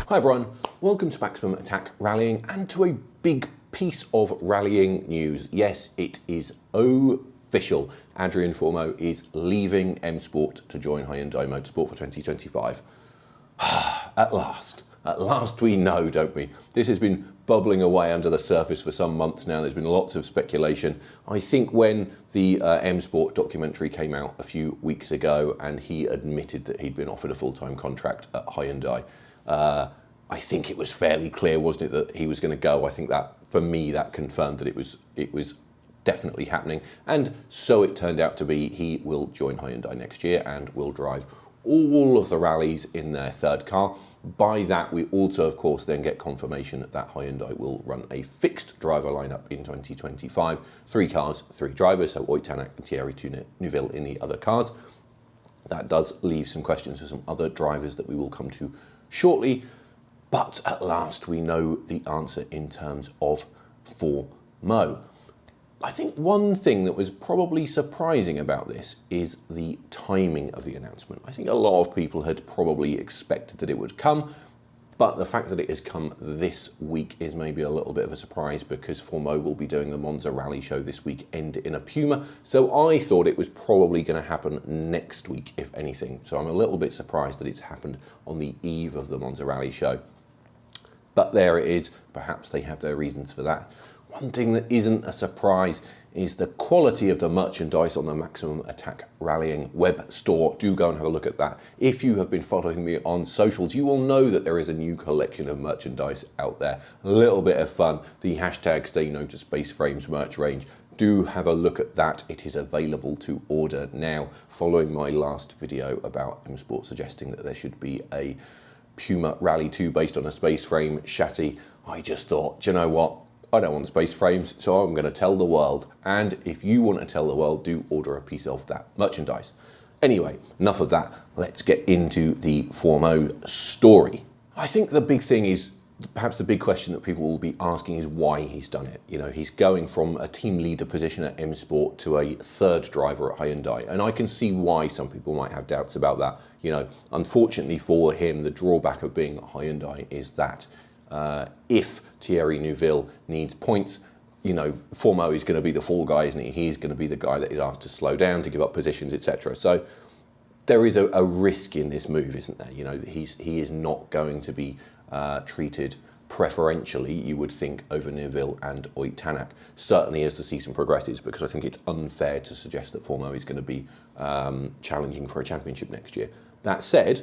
Hi everyone, welcome to Maximum Attack Rallying and to a big piece of rallying news. Yes, it is official. Adrien Fourmaux is leaving M Sport to join Hyundai Motorsport for 2025. At last we know, don't we? This has been bubbling away under the surface for some months now. There's been lots of speculation. I think when the M Sport documentary came out a few weeks ago and he admitted that he'd been offered a full-time contract at Hyundai, I think it was fairly clear, wasn't it, that he was going to go. I think that, for me, that confirmed that it was definitely happening. And so it turned out to be. He will join Hyundai next year and will drive all of the rallies in their third car. By that, we also, of course, then get confirmation that Hyundai will run a fixed driver lineup in 2025. 3 cars, 3 drivers, so Ott Tänak and Thierry Neuville in the other cars. That does leave some questions for some other drivers that we will come to shortly. But at last we know the answer in terms of Fourmaux. I think one thing that was probably surprising about this is the timing of the announcement. I think a lot of people had probably expected that it would come, but the fact that it has come this week is maybe a little bit of a surprise because Fourmaux will be doing the Monza Rally Show this weekend in a Puma. So I thought it was probably going to happen next week, if anything. So I'm a little bit surprised that it's happened on the eve of the Monza Rally Show. But there it is. Perhaps they have their reasons for that. One thing that isn't a surprise is the quality of the merchandise on the Maximum Attack Rallying web store. Do go and have a look at that. If you have been following me on socials, you will know that there is a new collection of merchandise out there. A little bit of fun. The hashtag Stay No to Space Frames merch range. Do have a look at that. It is available to order now, following my last video about M Sport suggesting that there should be a Puma Rally 2 based on a space frame chassis. I just thought, do you know what? I don't want space frames, so I'm going to tell the world. And if you want to tell the world, do order a piece of that merchandise. Anyway, enough of that. Let's get into the Fourmaux story. I think the big thing is, perhaps the big question that people will be asking is why he's done it. You know, he's going from a team leader position at M Sport to a third driver at Hyundai. And I can see why some people might have doubts about that. You know, unfortunately for him, the drawback of being at Hyundai is that if Thierry Neuville needs points, you know, Fourmaux is going to be the fall guy, isn't he? He's going to be the guy that is asked to slow down, to give up positions, etc. So there is a risk in this move, isn't there? You know, he is not going to be treated preferentially, you would think, over Neuville and Ott Tänak, certainly as the season progresses, because I think it's unfair to suggest that Fourmaux is going to be challenging for a championship next year. That said,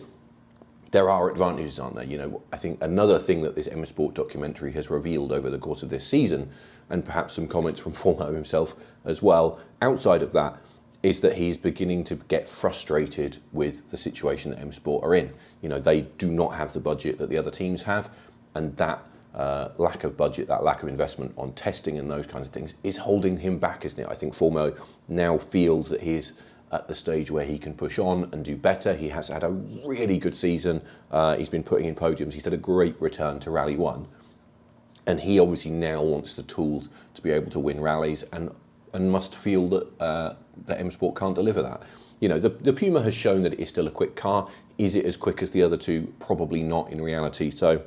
there are advantages, aren't there? You know, I think another thing that this M Sport documentary has revealed over the course of this season, and perhaps some comments from Fourmaux himself as well, outside of that, is that he's beginning to get frustrated with the situation that M Sport are in. You know, they do not have the budget that the other teams have, and that lack of budget, that lack of investment on testing and those kinds of things is holding him back, isn't it? I think Fourmaux now feels that he's at the stage where he can push on and do better. He has had a really good season. He's been putting in podiums. He's had a great return to Rally 1. And he obviously now wants the tools to be able to win rallies and must feel that that M Sport can't deliver that. You know, the Puma has shown that it is still a quick car. Is it as quick as the other two? Probably not in reality. So,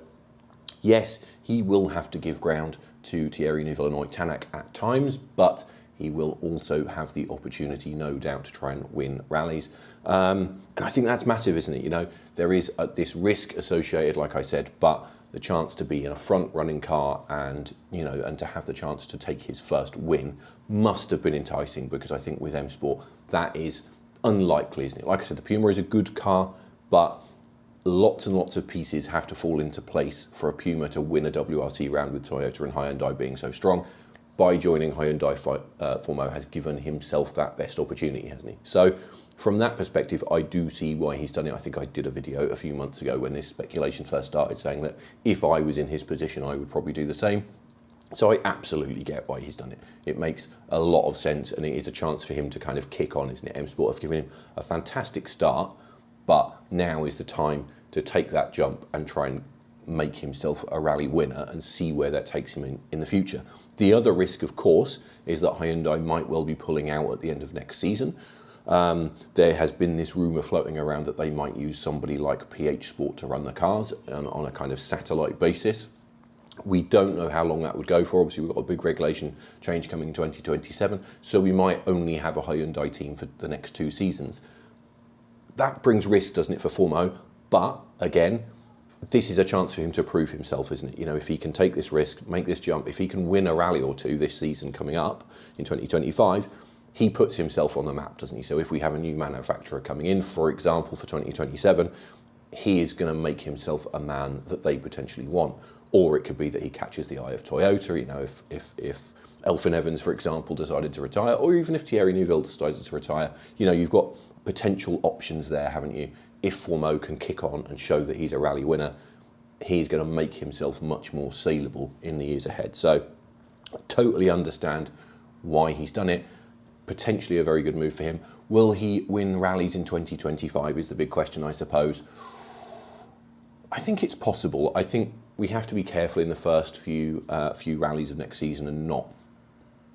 yes, he will have to give ground to Thierry Neuville and Ott Tänak at times, but he will also have the opportunity, no doubt, to try and win rallies. And I think that's massive, isn't it? You know, there is this risk associated, like I said, but the chance to be in a front-running car and, you know, and to have the chance to take his first win must have been enticing, because I think with M Sport, that is unlikely, isn't it? Like I said, the Puma is a good car, but lots and lots of pieces have to fall into place for a Puma to win a WRC round, with Toyota and Hyundai being so strong. By joining Hyundai, Fourmaux has given himself that best opportunity, hasn't he? So from that perspective, I do see why he's done it. I think I did a video a few months ago when this speculation first started, saying that if I was in his position, I would probably do the same. So I absolutely get why he's done it. It makes a lot of sense, and it is a chance for him to kind of kick on, isn't it? M Sport have given him a fantastic start, but now is the time to take that jump and try and make himself a rally winner and see where that takes him in the future. The other risk, of course, is that Hyundai might well be pulling out at the end of next season. There has been this rumour floating around that they might use somebody like PH Sport to run the cars on a kind of satellite basis. We don't know how long that would go for. Obviously, we've got a big regulation change coming in 2027, so we might only have a Hyundai team for the next 2 seasons. That brings risk, doesn't it, for Fourmaux? But again, this is a chance for him to prove himself, isn't it? You know, if he can take this risk, make this jump, if he can win a rally or 2 this season coming up in 2025, he puts himself on the map, doesn't he? So if we have a new manufacturer coming in, for example, for 2027, he is going to make himself a man that they potentially want. Or it could be that he catches the eye of Toyota, you know, if Elfyn Evans, for example, decided to retire, or even if Thierry Neuville decided to retire, you know, you've got potential options there, haven't you? If Fourmaux can kick on and show that he's a rally winner, he's going to make himself much more saleable in the years ahead. So I totally understand why he's done it. Potentially a very good move for him. Will he win rallies in 2025 is the big question, I suppose. I think it's possible. I think we have to be careful in the first few rallies of next season and not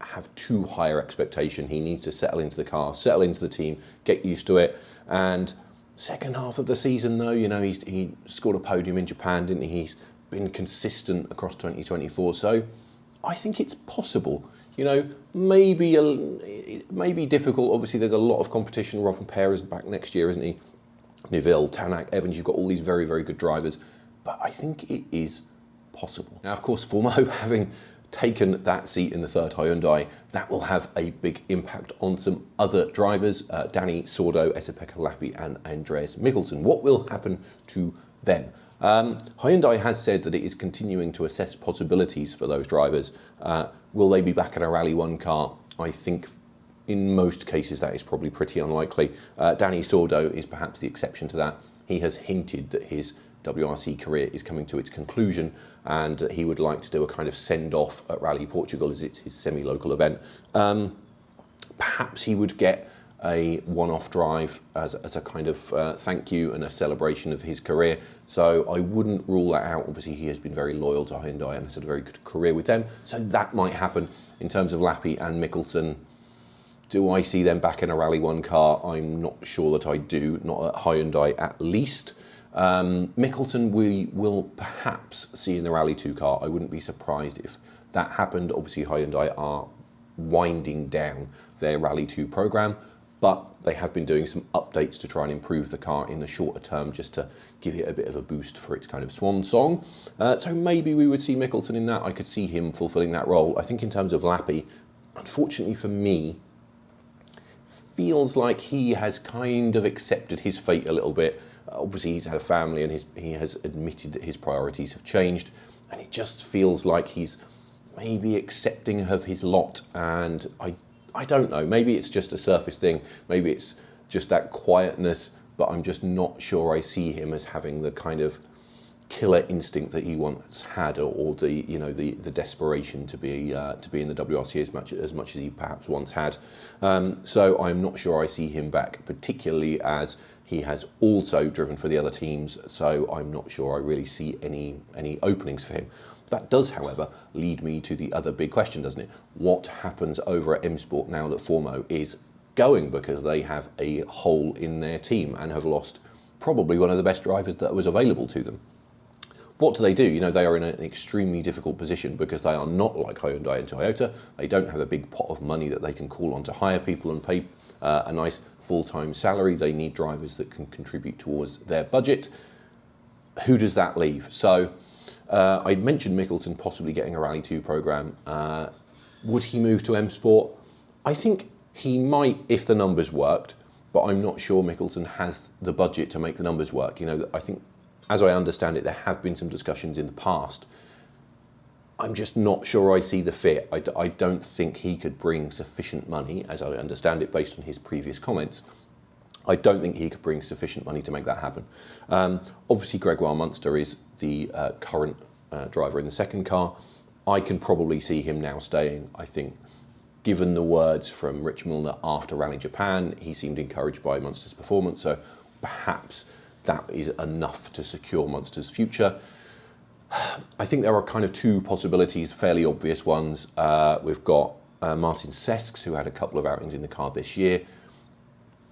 have too higher expectation. He needs to settle into the car, settle into the team, get used to it. And second half of the season, though, you know, he scored a podium in Japan, didn't he? He's been consistent across 2024. So I think it's possible. You know, maybe it may be difficult. Obviously, there's a lot of competition. Rovanperä is back next year, isn't he? Neuville, Tanak, Evans, you've got all these very, very good drivers. But I think it is possible. Now, of course, Fourmaux, having taken that seat in the third Hyundai, that will have a big impact on some other drivers, Dani Sordo, Esa-Pekka Lappi and Andreas Mikkelsen. What will happen to them? Hyundai has said that it is continuing to assess possibilities for those drivers. Will they be back in a Rally 1 car? I think in most cases that is probably pretty unlikely. Dani Sordo is perhaps the exception to that. He has hinted that his WRC career is coming to its conclusion and he would like to do a kind of send-off at Rally Portugal as it's his semi-local event. Perhaps he would get a one-off drive as a kind of thank you and a celebration of his career. So I wouldn't rule that out. Obviously, he has been very loyal to Hyundai and has had a very good career with them. So that might happen. In terms of Lappi and Mikkelsen, do I see them back in a Rally 1 car? I'm not sure that I do, not at Hyundai at least. Mikkelsen we will perhaps see in the Rally 2 car. I wouldn't be surprised if that happened. Obviously, Hyundai are winding down their Rally 2 programme, but they have been doing some updates to try and improve the car in the shorter term just to give it a bit of a boost for its kind of swan song. So maybe we would see Mikkelsen in that. I could see him fulfilling that role. I think in terms of Lappi, unfortunately for me, feels like he has kind of accepted his fate a little bit. Obviously, he's had a family and he has admitted that his priorities have changed. And it just feels like he's maybe accepting of his lot. And I don't know, maybe it's just a surface thing. Maybe it's just that quietness, but I'm just not sure I see him as having the kind of killer instinct that he once had, or the the desperation to be in the WRC as much as he perhaps once had. So I'm not sure I see him back, particularly as he has also driven for the other teams. So I'm not sure I really see any openings for him. That does, however, lead me to the other big question, doesn't it? What happens over at M Sport now that Fourmaux is going, because they have a hole in their team and have lost probably one of the best drivers that was available to them? What do? You know, they are in an extremely difficult position because they are not like Hyundai and Toyota. They don't have a big pot of money that they can call on to hire people and pay a nice full-time salary. They need drivers that can contribute towards their budget. Who does that leave? So I mentioned Mikkelsen possibly getting a Rally 2 programme. Would he move to M Sport? I think he might if the numbers worked, but I'm not sure Mikkelsen has the budget to make the numbers work. You know, I think, as I understand it, there have been some discussions in the past. I'm just not sure I see the fit. I don't think he could bring sufficient money, as I understand it, based on his previous comments. I don't think he could bring sufficient money to make that happen. Obviously, Gregoire Munster is the current driver in the second car. I can probably see him now staying. I think, given the words from Rich Milner after Rally Japan, he seemed encouraged by Munster's performance, so perhaps that is enough to secure Munster's future. I think there are kind of two possibilities, fairly obvious ones. We've got Martin Sesks, who had a couple of outings in the car this year.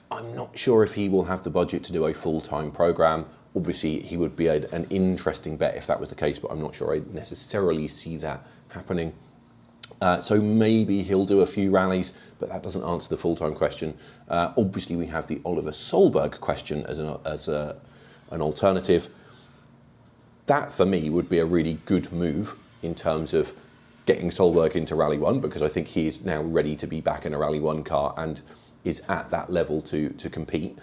I'm not sure if he will have the budget to do a full-time program. Obviously, he would be an interesting bet if that was the case, but I'm not sure I necessarily see that happening. So maybe he'll do a few rallies, but that doesn't answer the full-time question. Obviously, we have the Oliver Solberg question as an alternative. That, for me, would be a really good move in terms of getting Solberg into Rally 1, because I think he is now ready to be back in a Rally 1 car and is at that level to compete.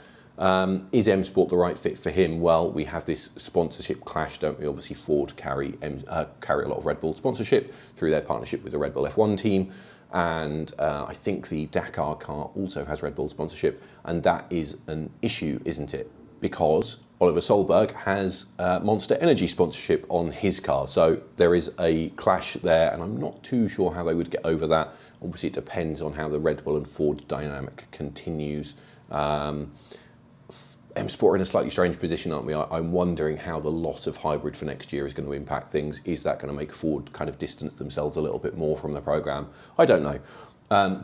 Is M Sport the right fit for him? Well, we have this sponsorship clash, don't we? Obviously, Ford carry a lot of Red Bull sponsorship through their partnership with the Red Bull F1 team. And I think the Dakar car also has Red Bull sponsorship. And that is an issue, isn't it? Because Oliver Solberg has Monster Energy sponsorship on his car. So there is a clash there, and I'm not too sure how they would get over that. Obviously, it depends on how the Red Bull and Ford dynamic continues. M Sport are in a slightly strange position, aren't we? I'm wondering how the lot of hybrid for next year is going to impact things. Is that going to make Ford kind of distance themselves a little bit more from the program? I don't know.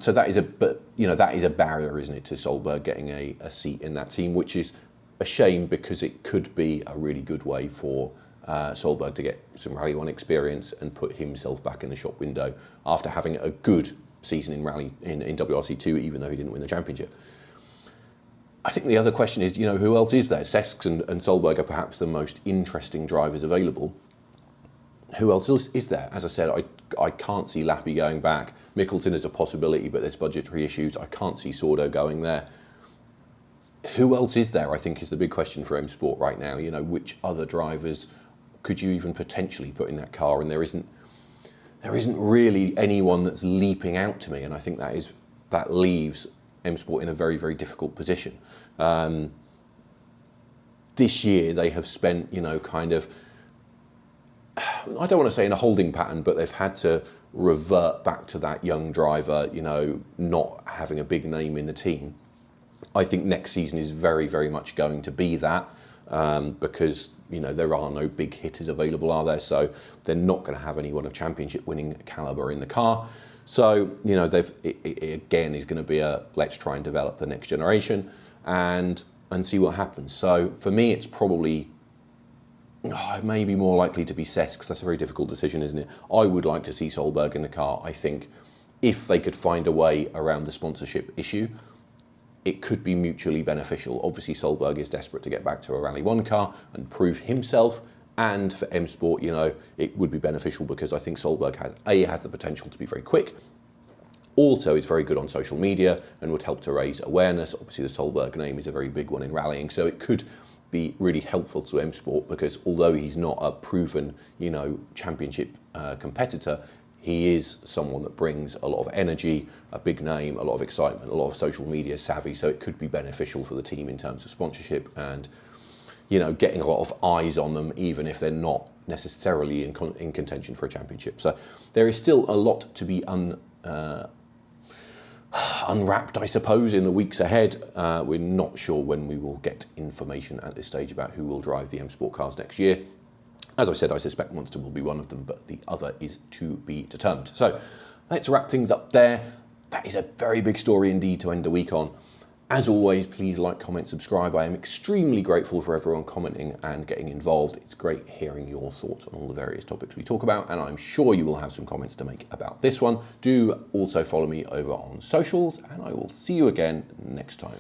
So that is that is a barrier, isn't it, to Solberg getting a seat in that team, which is a shame because it could be a really good way for Solberg to get some Rally 1 experience and put himself back in the shop window after having a good season in WRC2, even though he didn't win the championship. I think the other question is, who else is there? Cesks and Solberg are perhaps the most interesting drivers available. Who else is there? As I said, I can't see Lappi going back. Mikkelsen is a possibility, but there's budgetary issues. I can't see Sordo going there. Who else is there, I think, is the big question for M Sport right now. Which other drivers could you even potentially put in that car? And there isn't really anyone that's leaping out to me, and I think that leaves M Sport in a very, very difficult position. This year they have spent, kind of, I don't want to say in a holding pattern, but they've had to revert back to that young driver, not having a big name in the team. I think next season is very, very much going to be that because, there are no big hitters available, are there? So they're not going to have anyone of championship winning caliber in the car. So, it again is going to be let's try and develop the next generation and see what happens. So for me, it's probably maybe more likely to be Cesks, because that's a very difficult decision, isn't it? I would like to see Solberg in the car. I think if they could find a way around the sponsorship issue, it could be mutually beneficial. Obviously, Solberg is desperate to get back to a Rally 1 car and prove himself. And for M Sport, it would be beneficial because I think Solberg has the potential to be very quick. Also, is very good on social media and would help to raise awareness. Obviously, the Solberg name is a very big one in rallying, so it could be really helpful to M Sport because although he's not a proven, championship competitor, he is someone that brings a lot of energy, a big name, a lot of excitement, a lot of social media savvy. So it could be beneficial for the team in terms of sponsorship and getting a lot of eyes on them, even if they're not necessarily in contention for a championship. So there is still a lot to be unwrapped, I suppose, in the weeks ahead. We're not sure when we will get information at this stage about who will drive the M Sport cars next year. As I said, I suspect Monster will be one of them, but the other is to be determined. So let's wrap things up there. That is a very big story indeed to end the week on. As always, please like, comment, subscribe. I am extremely grateful for everyone commenting and getting involved. It's great hearing your thoughts on all the various topics we talk about, and I'm sure you will have some comments to make about this one. Do also follow me over on socials, and I will see you again next time.